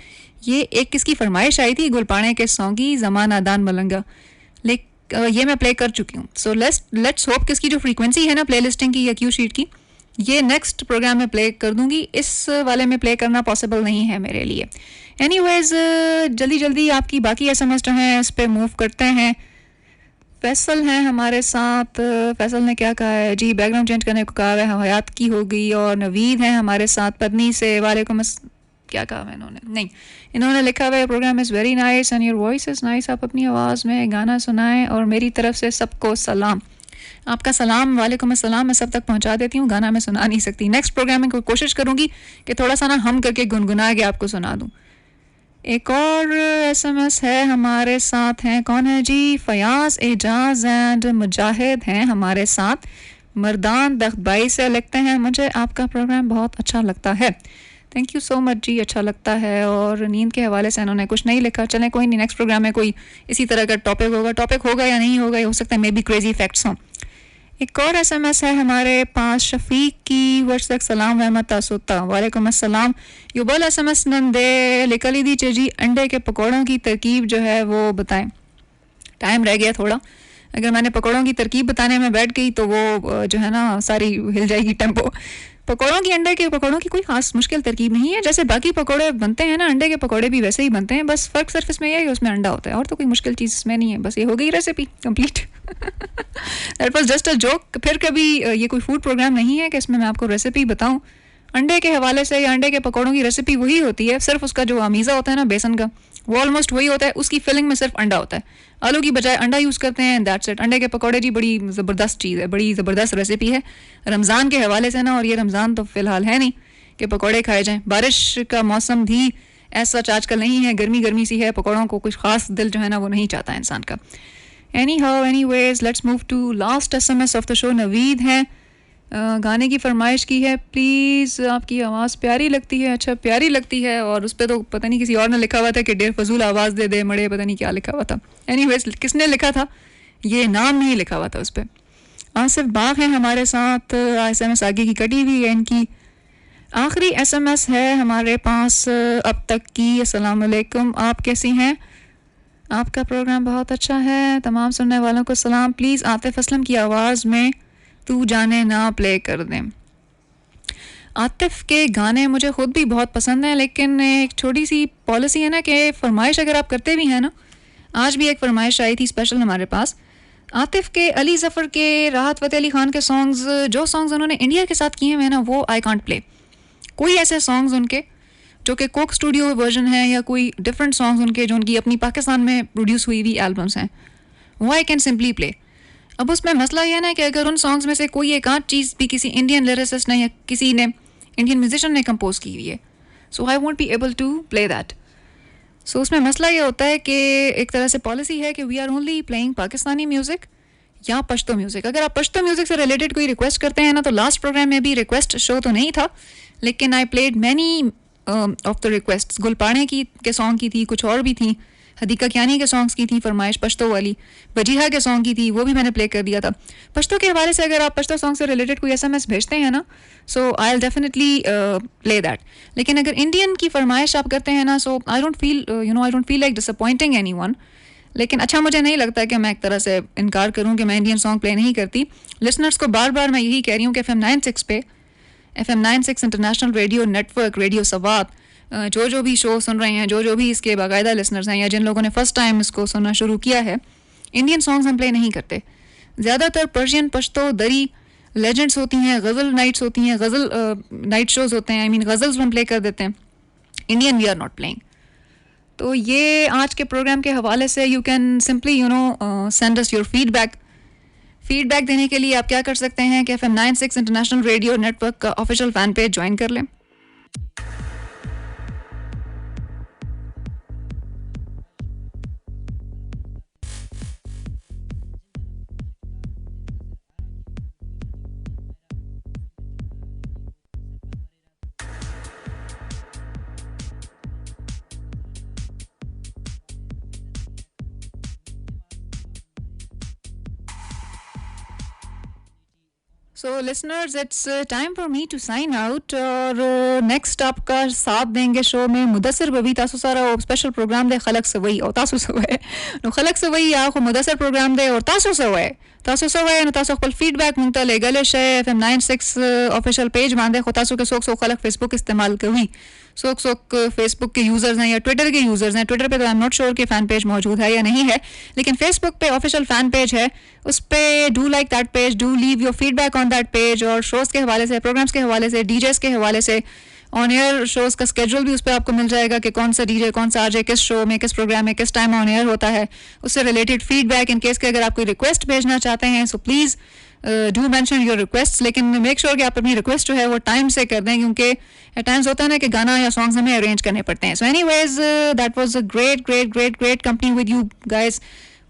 ये एक किसकी फरमाइश आई थी गुलपाने के सॉन्ग की, जमान आदान मलंगा. ये मैं प्ले कर चुकी हूँ. सो लेट्स होप किसकी जो फ्रीक्वेंसी है ना प्ले लिस्टिंग की या क्यू शीट की, ये नेक्स्ट प्रोग्राम में प्ले कर दूंगी. इस वाले में प्ले करना पॉसिबल नहीं है मेरे लिए. एनीवेज जल्दी आपकी बाकी SMS जो हैं इस पे मूव करते हैं. फैसल हैं हमारे साथ. फैसल ने क्या कहा है जी? बैकग्राउंड चेंज करने को कहा है. हयात की हो गई. और नवीद हैं हमारे साथ पत्नी से. वालेकुम क्या कहा है इन्होंने? नहीं, इन्होंने लिखा हुआ है program is very nice and your voice is nice. आप अपनी आवाज़ में गाना सुनाएं और मेरी तरफ से सबको सलाम. आपका सलाम वालेकुम अस्सलाम मैं सब तक पहुंचा देती हूँ. गाना मैं सुना नहीं सकती. नेक्स्ट प्रोग्राम में कोशिश करूंगी कि थोड़ा सा ना हम करके गुनगुना के आपको सुना दूं. एक और SMS है हमारे साथ. हैं कौन है जी? फयाज एजाज एंड मुजाहिद हैं हमारे साथ. मर्दान दख्तबाई से लिखते हैं मुझे आपका प्रोग्राम बहुत अच्छा लगता है. थैंक यू सो मच जी. अच्छा लगता है. और नींद के हवाले से इन्होंने कुछ नहीं लिखा. चलें कोई नहीं, नेक्स्ट प्रोग्राम में कोई इसी तरह का टॉपिक होगा या नहीं होगा, हो सकता है मे बी क्रेजी फैक्ट्स हों. एक और SMS है हमारे पास शफीक की. वर्षक सलाम रहमत तासुता. वालेकुम अस्सलाम. युबल SMS नंदे लिखली दी जी अंडे के पकौड़ों की तरकीब जो है वो बताएं. टाइम रह गया थोड़ा. अगर मैंने पकौड़ों की तरकीब बताने में बैठ गई तो वो जो है ना सारी हिल जाएगी टेम्पो. अंडे के पकौड़ों की कोई खास मुश्किल तरकीब नहीं है. जैसे बाकी पकौड़े बनते हैं ना, अंडे के पकौड़े भी वैसे ही बनते हैं. बस फ़र्क सिर्फ इसमें यह है कि उसमें अंडा होता है और तो कोई मुश्किल चीज़ इसमें नहीं है. बस ये हो गई recipe complete. That was just a joke. फिर कभी ये कोई फूड प्रोग्राम नहीं है कि इसमें मैं आपको रेसिपी बताऊं. अंडे के हवाले से या अंडे के पकौड़ों की रेसिपी वही होती है. सिर्फ उसका जो अमीज़ा होता है ना बेसन का, वो ऑलमोस्ट वही होता है. उसकी फिलिंग में सिर्फ अंडा होता है. आलू की बजाय अंडा यूज़ करते हैं. That's it. अंडे के पकौड़े जी बड़ी ज़बरदस्त चीज़ है, बड़ी ज़बरदस्त रेसिपी है रमज़ान के हवाले से ना. और ये रमज़ान तो फ़िलहाल है नहीं कि पकौड़े खाए जाएं. बारिश का मौसम भी ऐसा आजकल नहीं है. गर्मी सी है. पकौड़ों को कुछ ख़ास दिल जो है ना वो नहीं चाहता है इंसान का. Anyways let's move to last SMS of the show. Naveed हैं गाने की फरमाइश की है. प्लीज़ आपकी आवाज़ प्यारी लगती है. अच्छा प्यारी लगती है. और उस पर तो पता नहीं किसी और ने लिखा हुआ था कि डेर फजूल आवाज़ दे दे मड़े, पता नहीं क्या लिखा हुआ था. एनीवेज किसने लिखा था ये नाम नहीं लिखा हुआ था उस पर. आसिफ बाग हैं हमारे साथ. SMS आगे की कटी हुई है इनकी. आखिरी SMS है हमारे पास अब तक की। अस्सलाम वालेकुम, आप कैसी हैं? आपका प्रोग्राम बहुत अच्छा है, तमाम सुनने वालों को सलाम। प्लीज़ आतिफ असलम की आवाज़ में तू जाने ना प्ले कर दें। आतिफ के गाने मुझे ख़ुद भी बहुत पसंद हैं, लेकिन एक छोटी सी पॉलिसी है ना कि फरमाइश अगर आप करते भी हैं ना, आज भी एक फरमाइश आई थी स्पेशल हमारे पास आतिफ के, अली ज़फ़र के, राहत फ़तेह अली ख़ान के सॉन्ग्स, जो सॉन्ग्स उन्होंने इंडिया के साथ किए हुए हैं ना, वो आई कांट प्ले। कोई ऐसे सॉन्ग्स उनके जो कि कोक स्टूडियो वर्जन है या कोई डिफरेंट सॉन्ग्स उनके जो उनकी अपनी पाकिस्तान में प्रोड्यूस हुई हुई एल्बम्स हैं, वो आई कैन सिंपली प्ले। अब उसमें मसला यह है ना कि अगर उन सॉन्ग्स में से कोई एक आध चीज़ भी किसी इंडियन लिरिसिस्ट ने या किसी ने इंडियन म्यूजिशियन ने कंपोज की हुई है, so I won't be able to play that. So उसमें मसला ये होता है कि एक तरह से पॉलिसी है कि we are only playing Pakistani music या पश्तो म्यूज़िक। अगर आप पश्तो म्यूज़िक से रिलेटेड कोई रिक्वेस्ट करते हैं ना, तो लास्ट प्रोग्राम में भी रिक्वेस्ट शो तो नहीं था, लेकिन I played many of the request. गुलपाड़े की के सॉन्ग की थी, कुछ और भी थी, हदीका कियानी के सॉन्ग्स की थी फरमाइश पश्तो वाली, वजीहा के सॉन्ग की थी, वो भी मैंने प्ले कर दिया था। पश्तो के हवाले से अगर आप पश्तो सॉन्ग से रिलेटेड कोई SMS भेजते हैं ना, so I will definitely play that. लेकिन अगर इंडियन की फरमाइश आप करते हैं ना, so I don't feel like disappointing anyone. लेकिन अच्छा मुझे नहीं लगता कि मैं एक तरह से इनकार करूं कि मैं इंडियन सॉन्ग प्ले नहीं करती। लिसनर्स को बार बार मैं यही कह रही हूँ कि FM 96 पे, FM 96 international radio network, radio Swat, जो भी शो सुन रहे हैं, जो भी इसके बाकायदा लिसनर्स हैं या जिन लोगों ने फर्स्ट टाइम इसको सुनना शुरू किया है, इंडियन सॉन्ग्स हम प्ले नहीं करते। ज़्यादातर पर्शियन, पश्तो, दरी लेजेंड्स होती हैं, गज़ल नाइट्स होती हैं, गज़ल नाइट शोज़ होते हैं, आई मीन गज़ल्स हम प्ले कर देते हैं। Indian we are not playing. तो ये आज के प्रोग्राम के हवाले से you can simply send us your feedback देने के लिए आप क्या कर सकते हैं कि FM 96 इंटरनेशनल रेडियो नेटवर्क का ऑफिशियल फैन पेज ज्वाइन कर लें। So listeners, it's time for me to sign out। और next आपका साथ देंगे शो में मुदस्सिर बवी तासु सारा वो स्पेशल प्रोग्राम दे खलक सवई और तासु सवई नो खलक सवई या को मुदस्सिर प्रोग्राम दे और तासु सवई नो तासु खल फीडबैक मुंगता ले गले शे FM 96 ऑफिशियल पेज मांदे तासु के सोक खलक फेसबुक इस्तेमाल करी सोक फेसबुक के यूज़र्स हैं या ट्विटर के यूज़र्स हैं। ट्विटर पे तो आई एम नॉट श्योर कि फ़ैन पेज मौजूद है या नहीं है, लेकिन फेसबुक पे ऑफिशियल फ़ैन पेज है, उस पे do like that page, do leave your feedback on that page. और शोज़ के हवाले से, प्रोग्राम्स के हवाले से, डीजेस के हवाले से, ऑन एयर शोज़ का स्केड्यूल भी उस पर आपको मिल जाएगा कि कौन सा डीजे, कौन सा आरजे किस शो में, किस प्रोग्राम में, किस टाइम ऑन एयर होता है, उससे रिलेटेड फीडबैक। इन केस के अगर आप कोई रिक्वेस्ट भेजना चाहते हैं, so please do mention your request, लेकिन मेक श्योर कि आप अपनी रिक्वेस्ट जो है वो टाइम से कर दें, क्योंकि एट टाइम्स होता है ना कि गाना या सॉन्ग्स हमें अरेंज करने पड़ते हैं। So anyways that was a great company with you guys.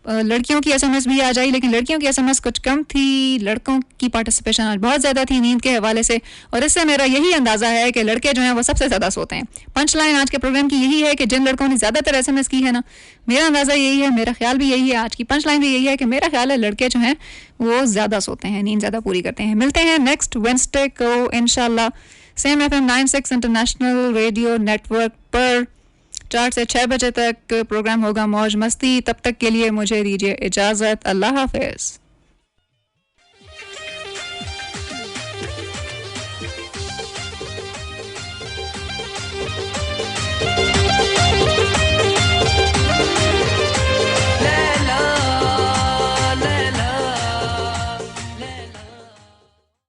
लड़कियों की SMS भी आ जाई, लेकिन लड़कियों की SMS कुछ कम थी, लड़कों की पार्टिसिपेशन आज बहुत ज़्यादा थी नींद के हवाले से, और इससे मेरा यही अंदाज़ा है कि लड़के जो हैं वो सबसे ज़्यादा सोते हैं। पंच लाइन आज के प्रोग्राम की यही है कि जिन लड़कों ने ज़्यादातर SMS की है ना, मेरा अंदाज़ा यही है, मेरा ख्याल भी यही है, आज की पंच लाइन भी यही है कि मेरा ख्याल है लड़के जो हैं वो ज़्यादा सोते हैं, नींद ज़्यादा पूरी करते हैं। मिलते हैं नेक्स्ट वेडनेसडे को इंशाल्लाह, same FM 96 international radio network पर 4 से 6 बजे तक प्रोग्राम होगा मौज मस्ती। तब तक के लिए मुझे दीजिए इजाज़त। अल्लाह हाफ़िज़।